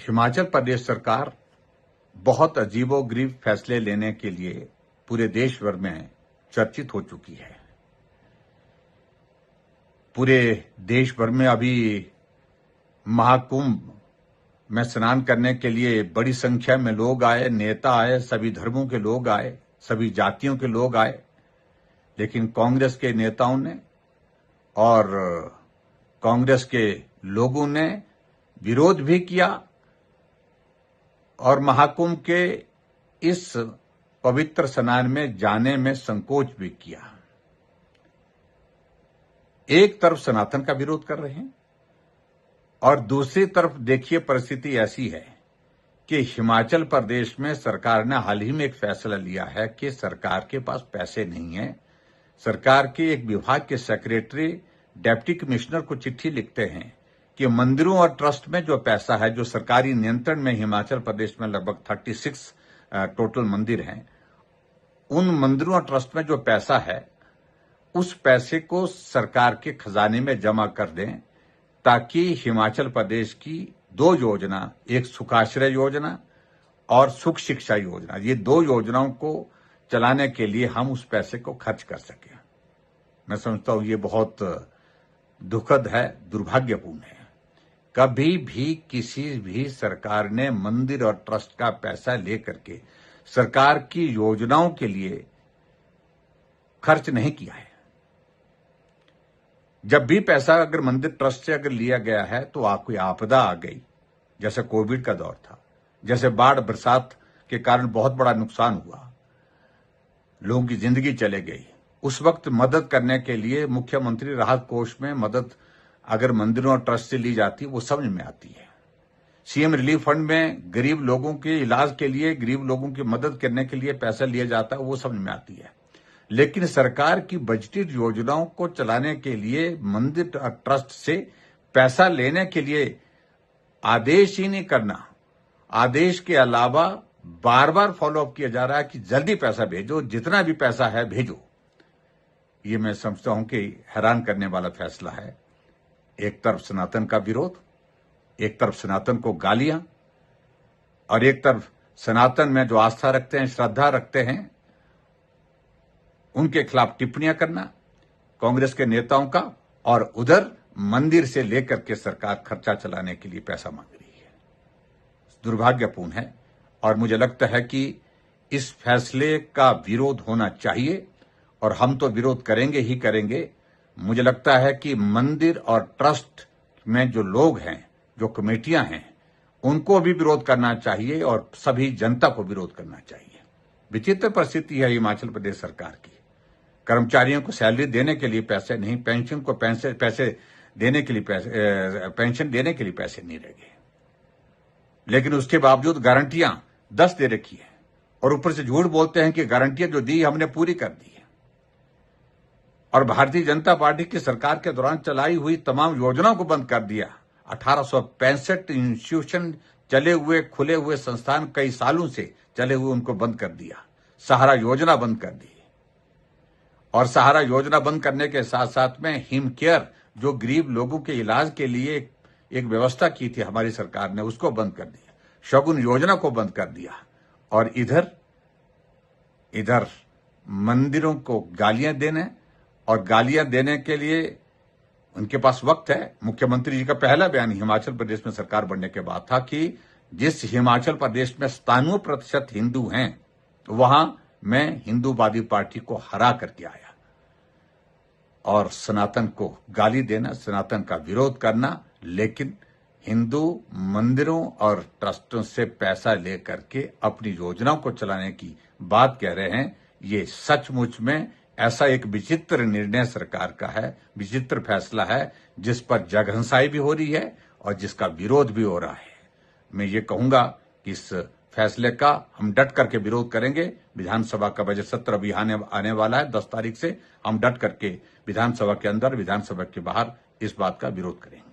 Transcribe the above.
हिमाचल प्रदेश सरकार बहुत अजीबोगरीब फैसले लेने के लिए पूरे देश भर में चर्चित हो चुकी है। पूरे देश भर में अभी महाकुंभ में स्नान करने के लिए बड़ी संख्या में लोग आए, नेता आए, सभी धर्मों के लोग आए, सभी जातियों के लोग आए, लेकिन कांग्रेस के नेताओं ने और कांग्रेस के लोगों ने विरोध भी किया और महाकुंभ के इस पवित्र स्नान में जाने में संकोच भी किया। एक तरफ सनातन का विरोध कर रहे हैं और दूसरी तरफ देखिए परिस्थिति ऐसी है कि हिमाचल प्रदेश में सरकार ने हाल ही में एक फैसला लिया है कि सरकार के पास पैसे नहीं है। सरकार के एक विभाग के सेक्रेटरी डिप्टी कमिश्नर को चिट्ठी लिखते हैं कि मंदिरों और ट्रस्ट में जो पैसा है, जो सरकारी नियंत्रण में हिमाचल प्रदेश में लगभग 36 टोटल मंदिर हैं, उन मंदिरों और ट्रस्ट में जो पैसा है उस पैसे को सरकार के खजाने में जमा कर दें ताकि हिमाचल प्रदेश की दो योजना, एक सुखाश्रय योजना और सुख शिक्षा योजना, ये दो योजनाओं को चलाने के लिए हम उस पैसे को खर्च कर सकें। मैं समझता हूं ये बहुत दुखद है, दुर्भाग्यपूर्ण है। कभी भी किसी भी सरकार ने मंदिर और ट्रस्ट का पैसा लेकर के सरकार की योजनाओं के लिए खर्च नहीं किया है। जब भी पैसा अगर मंदिर ट्रस्ट से अगर लिया गया है तो कोई आपदा आ गई, जैसे कोविड का दौर था, जैसे बाढ़ बरसात के कारण बहुत बड़ा नुकसान हुआ, लोगों की जिंदगी चले गई, उस वक्त मदद करने के लिए मुख्यमंत्री राहत कोष में मदद अगर मंदिरों और ट्रस्ट से ली जाती है वो समझ में आती है। सीएम रिलीफ फंड में गरीब लोगों के इलाज के लिए, गरीब लोगों की मदद करने के लिए पैसा लिया जाता है, वो समझ में आती है। लेकिन सरकार की बजटेड योजनाओं को चलाने के लिए मंदिर ट्रस्ट से पैसा लेने के लिए आदेश ही नहीं करना, आदेश के अलावा बार बार फॉलोअप किया जा रहा है कि जल्दी पैसा भेजो, जितना भी पैसा है भेजो। ये मैं समझता हूं कि हैरान करने वाला फैसला है। एक तरफ सनातन का विरोध, एक तरफ सनातन को गालियां और एक तरफ सनातन में जो आस्था रखते हैं, श्रद्धा रखते हैं, उनके खिलाफ टिप्पणियां करना कांग्रेस के नेताओं का, और उधर मंदिर से लेकर के सरकार खर्चा चलाने के लिए पैसा मांग रही है। दुर्भाग्यपूर्ण है और मुझे लगता है कि इस फैसले का विरोध होना चाहिए और हम तो विरोध करेंगे ही करेंगे। मुझे लगता है कि मंदिर और ट्रस्ट में जो लोग हैं, जो कमेटियां हैं, उनको भी विरोध करना चाहिए और सभी जनता को विरोध करना चाहिए। विचित्र परिस्थिति है हिमाचल प्रदेश सरकार की। कर्मचारियों को सैलरी देने के लिए पैसे नहीं, पेंशन को पैसे देने के लिए पेंशन देने के लिए पैसे नहीं रह गए, लेकिन उसके बावजूद गारंटियां 10 दे रखी है और ऊपर से झूठ बोलते हैं कि गारंटियां जो दी हमने पूरी कर दी है। और भारतीय जनता पार्टी की सरकार के दौरान चलाई हुई तमाम योजनाओं को बंद कर दिया। 1865 इंस्टीट्यूशन चले हुए, खुले हुए संस्थान कई सालों से चले हुए, उनको बंद कर दिया। सहारा योजना बंद कर दी और सहारा योजना बंद करने के साथ साथ में हिम केयर, जो गरीब लोगों के इलाज के लिए एक व्यवस्था की थी हमारी सरकार ने, उसको बंद कर दिया। शगुन योजना को बंद कर दिया और इधर मंदिरों को गालियां देने, और गालियां देने के लिए उनके पास वक्त है। मुख्यमंत्री जी का पहला बयान हिमाचल प्रदेश में सरकार बनने के बाद था कि जिस हिमाचल प्रदेश में 97% हिंदू हैं, वहां मैं हिंदूवादी पार्टी को हरा करके आया। और सनातन को गाली देना, सनातन का विरोध करना, लेकिन हिंदू मंदिरों और ट्रस्टों से पैसा लेकर के अपनी योजनाओं को चलाने की बात कह रहे हैं, ये सचमुच में ऐसा एक विचित्र निर्णय सरकार का है, विचित्र फैसला है, जिस पर जगहंसाई भी हो रही है और जिसका विरोध भी हो रहा है। मैं ये कहूंगा कि इस फैसले का हम डट करके विरोध करेंगे। विधानसभा का बजट सत्र अभी आने वाला है 10 तारीख से। हम डट करके विधानसभा के अंदर, विधानसभा के बाहर इस बात का विरोध करेंगे।